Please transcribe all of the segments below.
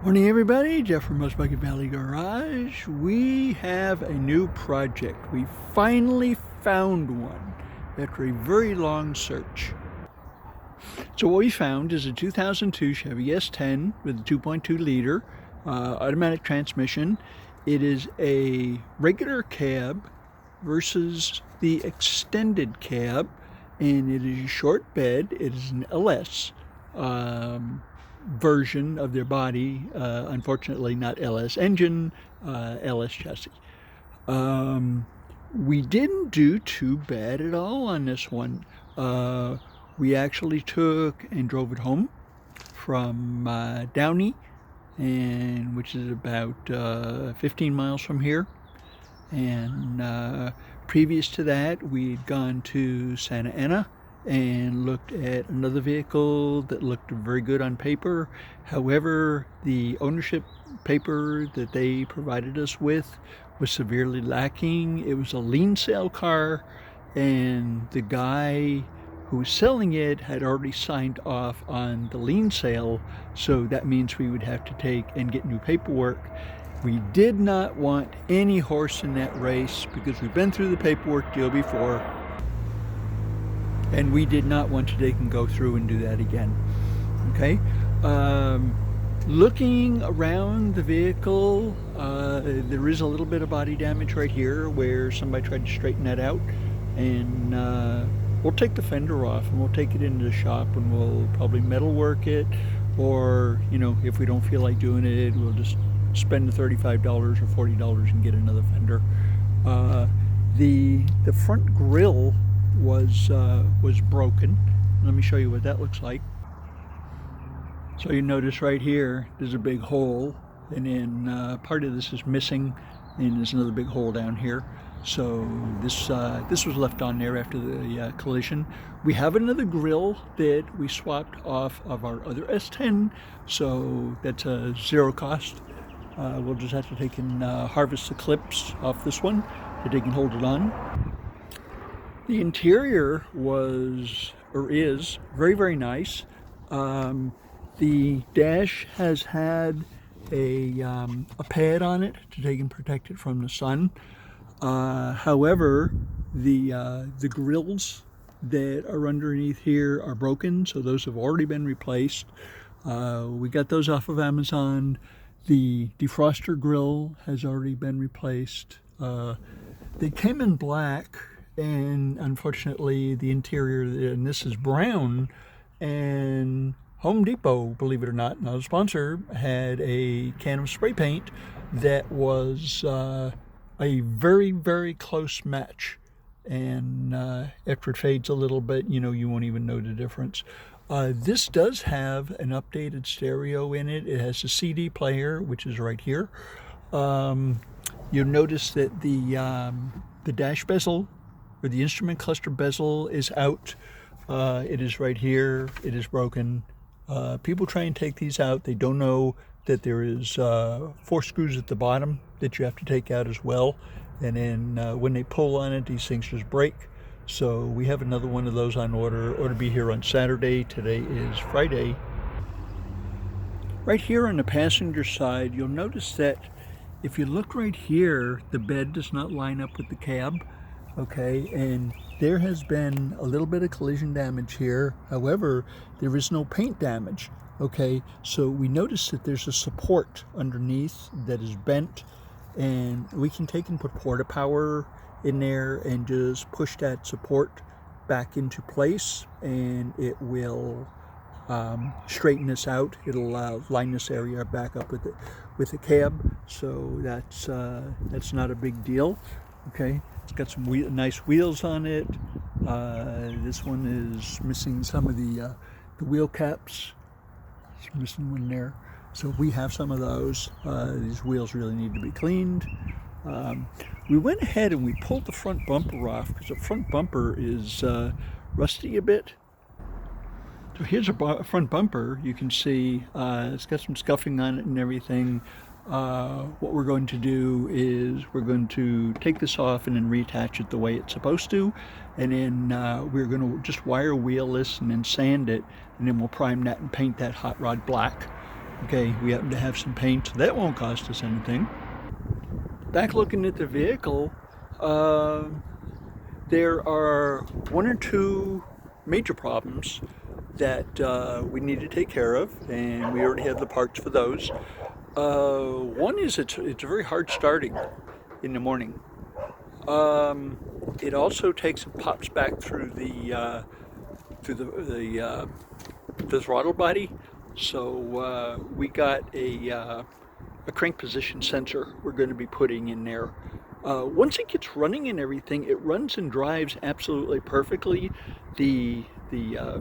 Morning everybody, Jeff from Musbucket Valley Garage. We have a new project. We finally found one after a very long search. So what we found is a 2002 Chevy S10 with a 2.2 liter automatic transmission. It is a regular cab versus the extended cab, and it is a short bed. It is an LS version of their body, unfortunately not LS engine, LS chassis. We didn't do too bad at all on this one. We actually took and drove it home from Downey, which is about 15 miles from here. And previous to that, we'd gone to Santa Ana and looked at another vehicle that looked very good on paper. However, the ownership paper that they provided us with was severely lacking. It was a lien sale car, and the guy who was selling it had already signed off on the lien sale, so that means we would have to take and get new paperwork. We did not want any horse in that race because we've been through the paperwork deal before, and we did not want to take and go through and do that again. Okay, looking around the vehicle, there is a little bit of body damage right here where somebody tried to straighten that out, and we'll take the fender off and we'll take it into the shop and we'll probably metal work it, or if we don't feel like doing it, we'll just spend the $35 or $40 and get another fender. The front grille was broken. Let me show you what that looks like. So you notice right here there's a big hole, and then part of this is missing, and there's another big hole down here. So this was left on there after the collision. We have another grille that we swapped off of our other S10, so that's a zero cost. We'll just have to take and harvest the clips off this one so they can hold it on. The interior was, or is, very, very nice. The dash has had a pad on it to take and protect it from the sun. However, the grills that are underneath here are broken, so those have already been replaced. We got those off of Amazon. The defroster grill has already been replaced. They came in black, and unfortunately the interior, and this is brown, and Home Depot, believe it or not, another sponsor, had a can of spray paint that was a very, very close match, and after it fades a little bit, you won't even know the difference. This does have an updated stereo in it. It has a CD player, which is right here. You'll notice that the dash bezel, or the instrument cluster bezel, is out. It is right here. It is broken. People try and take these out. They don't know that there is 4 screws at the bottom that you have to take out as well. And then when they pull on it, these things just break. So we have another one of those on order. Ought to be here on Saturday. Today is Friday. Right here on the passenger side, you'll notice that if you look right here, the bed does not line up with the cab. Okay, and there has been a little bit of collision damage here. However, there is no paint damage. Okay, so we notice that there's a support underneath that is bent, and we can take and put porta power in there and just push that support back into place, and it will straighten this out. It'll line this area back up with the cab, so that's not a big deal. Okay, it's got some nice wheels on it. This one is missing some of the wheel caps. It's missing one there, so we have some of those. These wheels really need to be cleaned. We went ahead and we pulled the front bumper off because the front bumper is rusty a bit. So here's a front bumper. You can see it's got some scuffing on it and everything. What we're going to do is we're going to take this off and then reattach it the way it's supposed to, and then we're going to just wire wheel this and then sand it, and then we'll prime that and paint that hot rod black. Okay, we happen to have some paint, so that won't cost us anything. Back looking at the vehicle, uh, there are one or two major problems that we need to take care of, and we already have the parts for those. One is it's very hard starting in the morning. It also takes and pops back through the throttle body. So we got a crank position sensor we're going to be putting in there. Once it gets running and everything, it runs and drives absolutely perfectly. The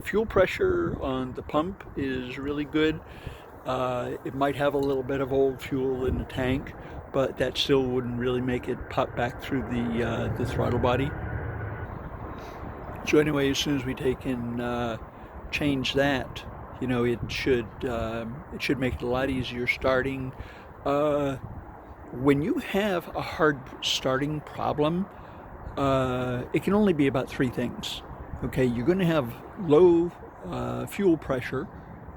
fuel pressure on the pump is really good. It might have a little bit of old fuel in the tank, but that still wouldn't really make it pop back through the throttle body. So anyway, as soon as we take and change that, you know, it should make it a lot easier starting. When you have a hard starting problem, it can only be about three things. Okay, you're going to have low fuel pressure,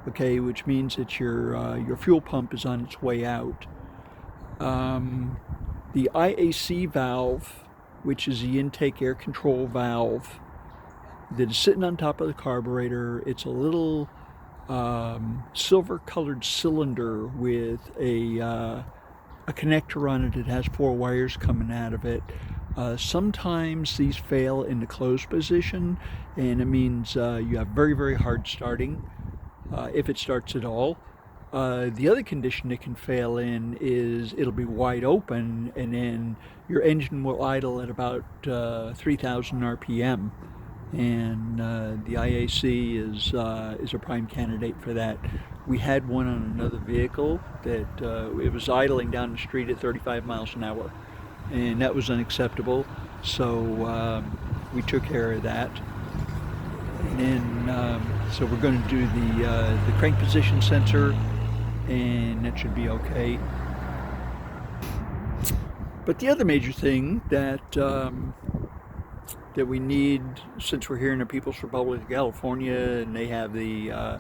okay, which means that your fuel pump is on its way out. The IAC valve, which is the intake air control valve that is sitting on top of the carburetor, it's a little silver-colored cylinder with a connector on it that has 4 wires coming out of it. Sometimes these fail in the closed position, and it means you have very, very hard starting, if it starts at all. The other condition it can fail in is it'll be wide open, and then your engine will idle at about 3,000 RPM. And the IAC is a prime candidate for that. We had one on another vehicle that it was idling down the street at 35 miles an hour, and that was unacceptable. So we took care of that. And then so we're going to do the crank position sensor, and that should be okay. But the other major thing that we need, since we're here in the People's Republic of California, and they have the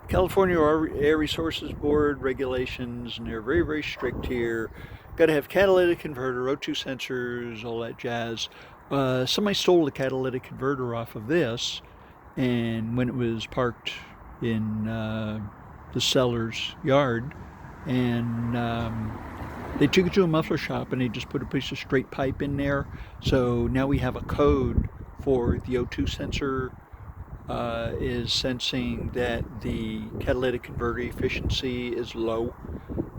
California Air Resources Board regulations, and they're very, very strict here. Got to have catalytic converter, O2 sensors, all that jazz. Somebody stole the catalytic converter off of this, and when it was parked in the seller's yard, and they took it to a muffler shop and they just put a piece of straight pipe in there. So now we have a code for the O2 sensor is sensing that the catalytic converter efficiency is low.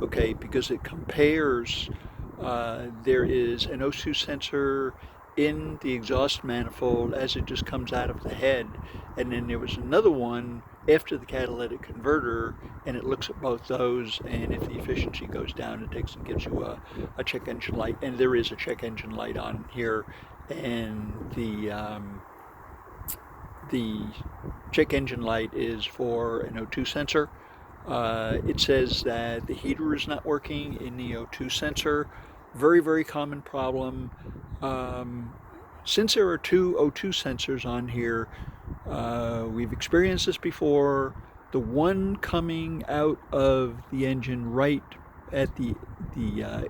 Okay, because it compares, there is an O2 sensor in the exhaust manifold as it just comes out of the head, and then there was another one after the catalytic converter, and it looks at both those, and if the efficiency goes down, it takes and gives you a check engine light, and there is a check engine light on here, and the check engine light is for an O2 sensor. It says that the heater is not working in the O2 sensor. Very, very common problem. Since there are 2 O2 sensors on here, we've experienced this before. The one coming out of the engine right at the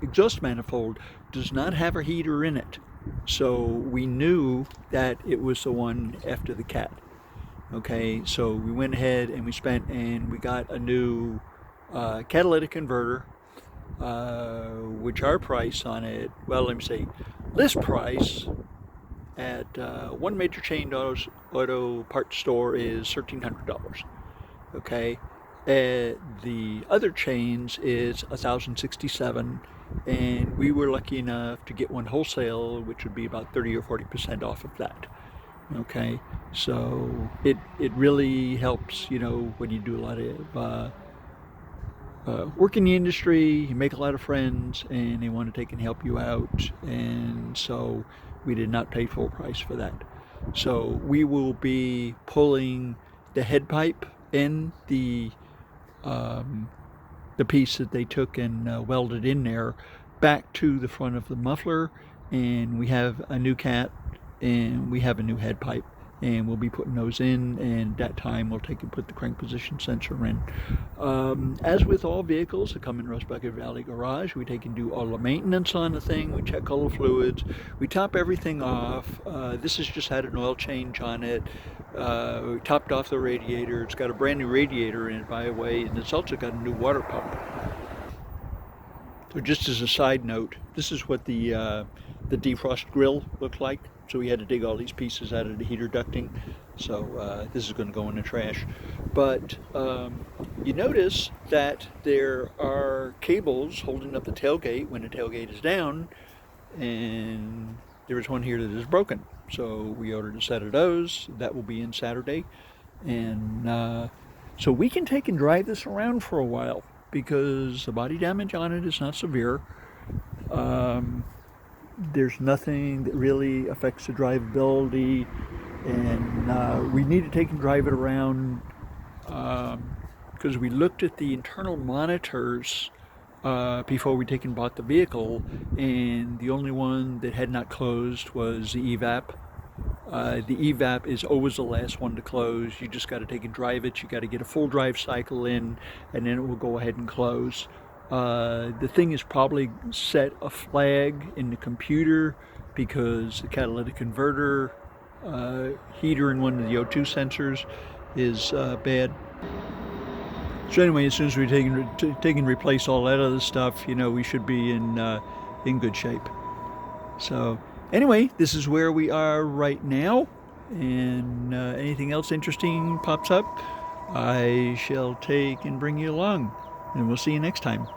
exhaust manifold does not have a heater in it. So we knew that it was the one after the cat. Okay, so we went ahead and we got a new catalytic converter, which our price on it, well, let me say, list price at one major chain auto parts store is $1,300. Okay, the other chains is $1,067, and we were lucky enough to get one wholesale, which would be about 30 or 40% off of that. Okay, so it really helps, you know, when you do a lot of work in the industry, you make a lot of friends, and they want to take and help you out, and so we did not pay full price for that. So we will be pulling the head pipe and the piece that they took and welded in there back to the front of the muffler, and we have a new cat and we have a new head pipe, and we'll be putting those in, and at that time we'll take and put the crank position sensor in. As with all vehicles that come in Rose Bucket Valley Garage, we take and do all the maintenance on the thing. We check all the fluids, we top everything off. This has just had an oil change on it. We topped off the radiator. It's got a brand new radiator in it, by the way, and it's also got a new water pump. So just as a side note, this is what the defrost grill looked like. So we had to dig all these pieces out of the heater ducting. So this is going to go in the trash. But you notice that there are cables holding up the tailgate when the tailgate is down, and there is one here that is broken. So we ordered a set of those. That will be in Saturday. And so we can take and drive this around for a while because the body damage on it is not severe. There's nothing that really affects the drivability, and we need to take and drive it around because we looked at the internal monitors before we take and bought the vehicle, and the only one that had not closed was the EVAP. The EVAP is always the last one to close. You just got to take and drive it. You got to get a full drive cycle in, and then it will go ahead and close. The thing is probably set a flag in the computer because the catalytic converter heater in one of the O2 sensors is bad. So anyway, as soon as we take and replace all that other stuff, you know, we should be in good shape. So anyway, this is where we are right now, and anything else interesting pops up, I shall take and bring you along, and we'll see you next time.